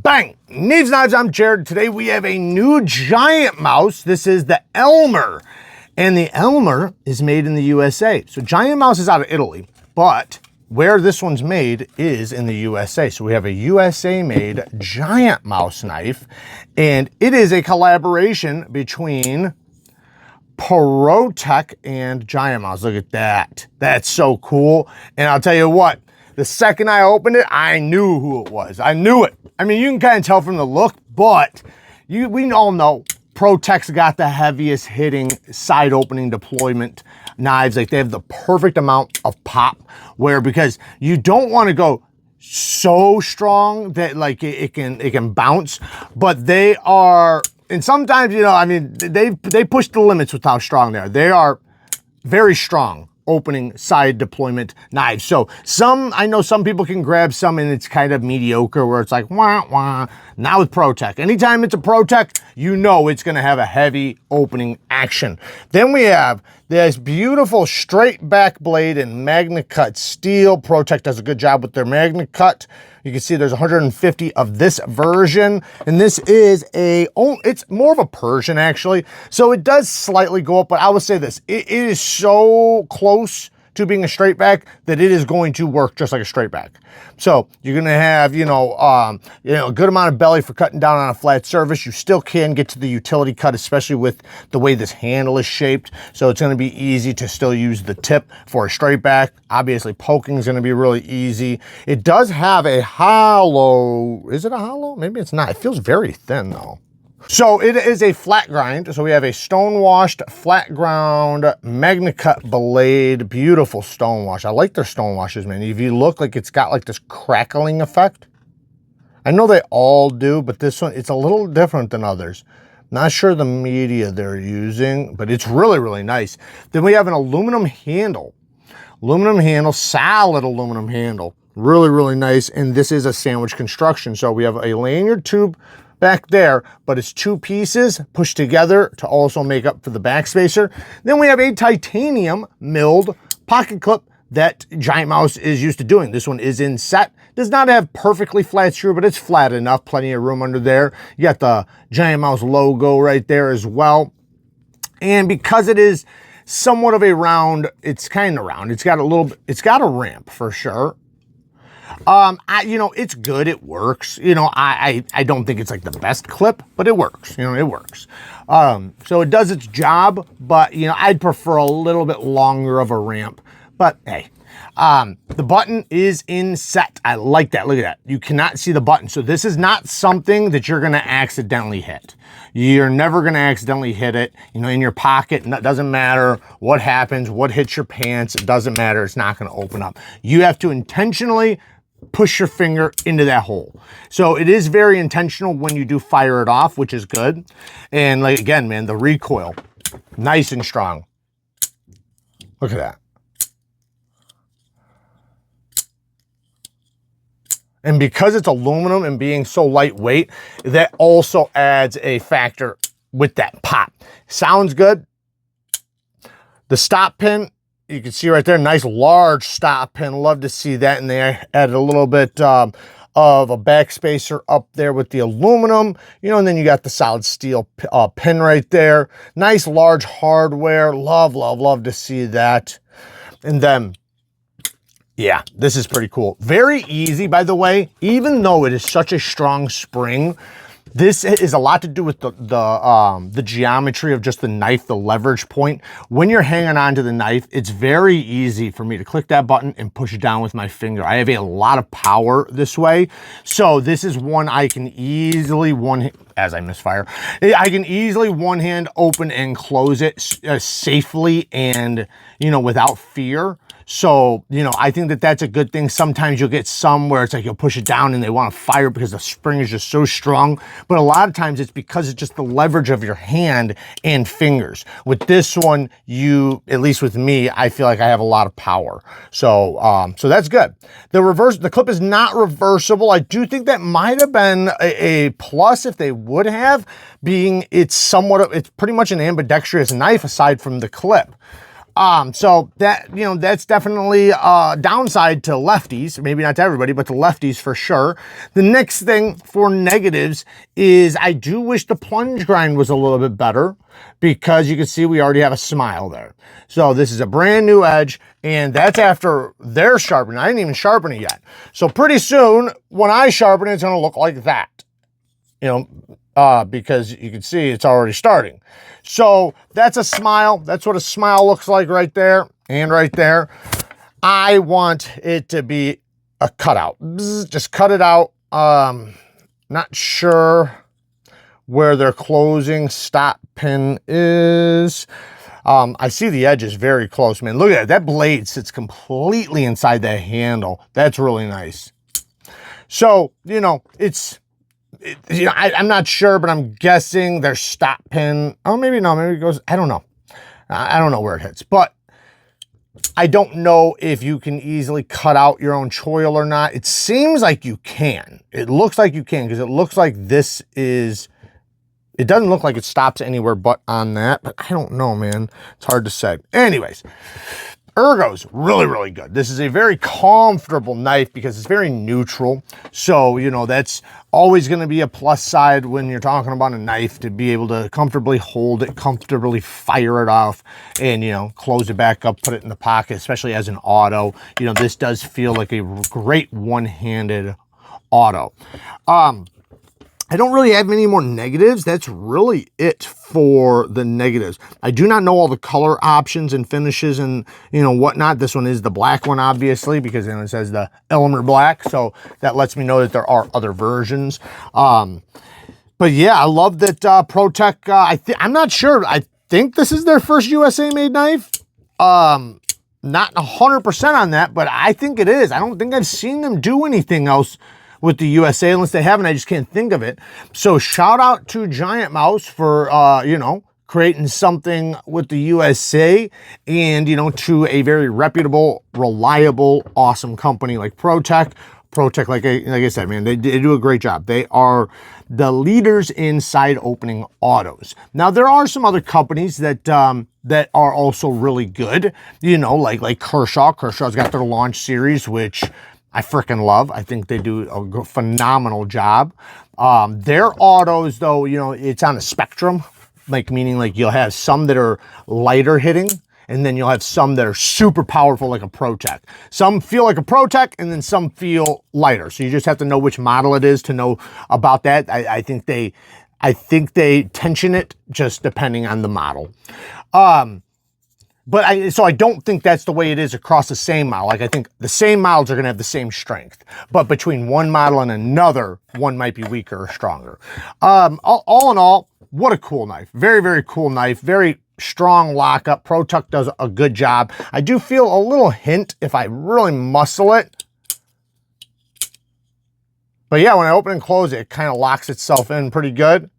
Bang! Neeves Knives, I'm Jared. Today we have a new giant mouse. This is the Elmer. And the Elmer is made in the USA. So giant mouse is out of Italy, but where this one's made is in the USA. So we have a USA made giant mouse knife, and it is a collaboration between PROTECH and Giant Mouse. Look at that. That's so cool. And I'll tell you what, the second I opened it, I knew who it was. I knew it. I mean, you can kind of tell from the look, but we all know PROTECH's got the heaviest hitting side opening deployment knives. Like, they have the perfect amount of pop, where because you don't want to go so strong that like it can bounce, but they are, and sometimes, you know, I mean, they push the limits with how strong they are. They are very strong opening side deployment knives. So I know some people can grab some and it's kind of mediocre, where it's like, wah, wah. Now with PROTECH, anytime it's a PROTECH, you know it's gonna have a heavy opening action. Then we have this beautiful straight back blade in Magna Cut steel. PROTECH does a good job with their Magna Cut. You can see there's 150 of this version, and this is it's more of a Persian actually. So it does slightly go up, but I will say this, it is so close to being a straight back that it is going to work just like a straight back. So you're gonna have, a good amount of belly for cutting down on a flat surface. You still can get to the utility cut, especially with the way this handle is shaped. So it's gonna be easy to still use the tip for a straight back. Obviously, poking is gonna be really easy. It does have a hollow, is it a hollow? Maybe it's not. It feels very thin though. So it is a flat grind. So we have a stone washed flat ground Magna Cut blade. Beautiful stone wash. I like their stone washes, man. If you look, like, it's got like this crackling effect. I know they all do, but this one, it's a little different than others. Not sure the media they're using, but it's really, really nice. Then we have an aluminum handle. Aluminum handle, solid aluminum handle. Really, really nice. And this is a sandwich construction. So we have a lanyard tube back there, but it's two pieces pushed together to also make up for the back spacer. Then we have a titanium milled pocket clip that Giant Mouse is used to doing. This one is in set. Does not have perfectly flat screw, but it's flat enough. Plenty of room under there. You got the Giant Mouse logo right there as well. And because it is somewhat of a round, it's kind of round. It's got a ramp for sure. It's good. It works. I don't think it's like the best clip, but it works. It works. So it does its job, but I'd prefer a little bit longer of a ramp. But hey, the button is in set. I like that. Look at that. You cannot see the button. So this is not something that you're going to accidentally hit. You're never going to accidentally hit it, in your pocket. It doesn't matter what happens, what hits your pants. It doesn't matter. It's not going to open up. You have to intentionally push your finger into that hole. So it is very intentional when you do fire it off, which is good. And like, again, man, the recoil, nice and strong. Look at that. And because it's aluminum and being so lightweight, that also adds a factor with that pop. Sounds good. The stop pin, you can see right there, nice large stop pin. Love to see that. And they added a little bit of a back spacer up there with the aluminum, and then you got the solid steel pin right there. Nice large hardware. Love, love, love to see that. And then, yeah, this is pretty cool. Very easy, by the way, even though it is such a strong spring. This is a lot to do with the geometry of just the knife, the leverage point. When you're hanging on to the knife, it's very easy for me to click that button and push it down with my finger. I have a lot of power this way. So this is one I can easily as I misfire, I can easily one hand open and close it safely and, without fear. So, I think that that's a good thing. Sometimes you'll get some where it's like you'll push it down and they want to fire because the spring is just so strong. But a lot of times it's because it's just the leverage of your hand and fingers. With this one, at least with me, I feel like I have a lot of power. So, so that's good. The clip is not reversible. I do think that might have been a plus if they would have, being it's pretty much an ambidextrous knife aside from the clip. So that, you know, that's definitely a downside to lefties, maybe not to everybody, but to lefties for sure. The next thing for negatives is I do wish the plunge grind was a little bit better, because you can see we already have a smile there. So this is a brand new edge, and that's after they're sharpening. I didn't even sharpen it yet. So pretty soon when I sharpen it, it's going to look like that, you know, because you can see it's already starting. So that's a smile. That's what a smile looks like right there and right there. I want it to be a cutout. Just cut it out. Not sure where their closing stop pin is. I see the edge is very close, man. Look at that. That blade sits completely inside that handle. That's really nice. So, you know, you know, I'm not sure, but I'm guessing their stop pin. Oh, maybe no, maybe it goes, I don't know. I don't know where it hits, but I don't know if you can easily cut out your own choil or not. It seems like you can. It looks like you can, because it looks like this is, it doesn't look like it stops anywhere but on that, but I don't know, man. It's hard to say. Anyways, Ergo's really, really good. This is a very comfortable knife because it's very neutral. So, you know, that's always going to be a plus side when you're talking about a knife, to be able to comfortably hold it, comfortably fire it off, and, you know, close it back up, put it in the pocket, especially as an auto. You know, this does feel like a great one-handed auto. I don't really have many more negatives. That's really it for the negatives. I do not know all the color options and finishes and, you know, whatnot. This one is the black one, obviously, because then it says the Elmer black. So that lets me know that there are other versions. But yeah, I love that PROTECH. I'm not sure. I think this is their first USA made knife. Not 100% on that, but I think it is. I don't think I've seen them do anything else with the USA, unless they haven't, I just can't think of it. So shout out to Giant Mouse for, you know, creating something with the USA, and, you know, to a very reputable, reliable, awesome company like PROTECH. PROTECH, like I said, man, they do a great job. They are the leaders in side opening autos. Now, there are some other companies that that are also really good, you know, like Kershaw. Kershaw's got their launch series, which I freaking love. I think they do a phenomenal job. Their autos, though, you know, it's on a spectrum, like meaning like you'll have some that are lighter hitting, and then you'll have some that are super powerful, like a PROTECH. Some feel like a PROTECH, and then some feel lighter. So you just have to know which model it is to know about that. I think they tension it just depending on the model. So I don't think that's the way it is across the same model. Like, I think the same models are going to have the same strength, but between one model and another, one might be weaker or stronger. All in all, what a cool knife. Very, very cool knife. Very strong lockup. PROTECH does a good job. I do feel a little hint if I really muscle it. But yeah, when I open and close it, it kind of locks itself in pretty good.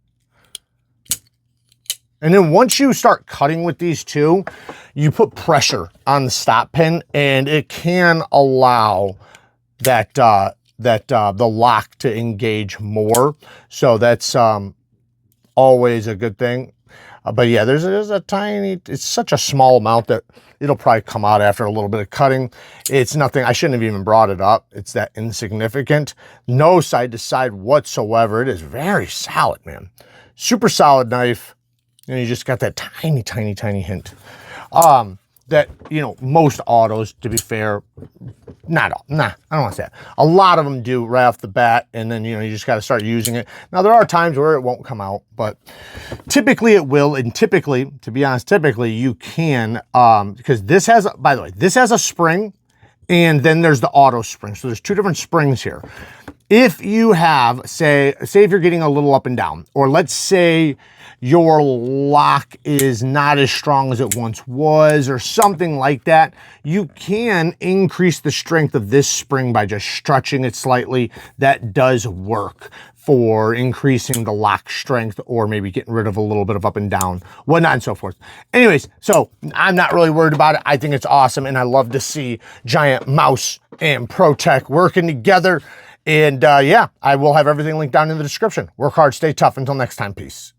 And then once you start cutting with these two, you put pressure on the stop pin, and it can allow that the lock to engage more. So that's always a good thing. But yeah, there's a tiny, it's such a small amount that it'll probably come out after a little bit of cutting. It's nothing, I shouldn't have even brought it up. It's that insignificant. No side to side whatsoever. It is very solid, man. Super solid knife. And you just got that tiny, tiny, tiny hint. That, you know, most autos, to be fair, I don't want to say that. A lot of them do right off the bat, and then, you know, you just got to start using it. Now, there are times where it won't come out, but typically it will. And typically, to be honest, typically you can, because this has, by the way, this has a spring, and then there's the auto spring. So there's two different springs here. If you have, say if you're getting a little up and down, or let's say your lock is not as strong as it once was, or something like that, you can increase the strength of this spring by just stretching it slightly. That does work for increasing the lock strength, or maybe getting rid of a little bit of up and down, whatnot and so forth. Anyways, so I'm not really worried about it. I think it's awesome, and I love to see Giant Mouse and PROTECH working together. And yeah, I will have everything linked down in the description. Work hard, stay tough. Until next time, peace.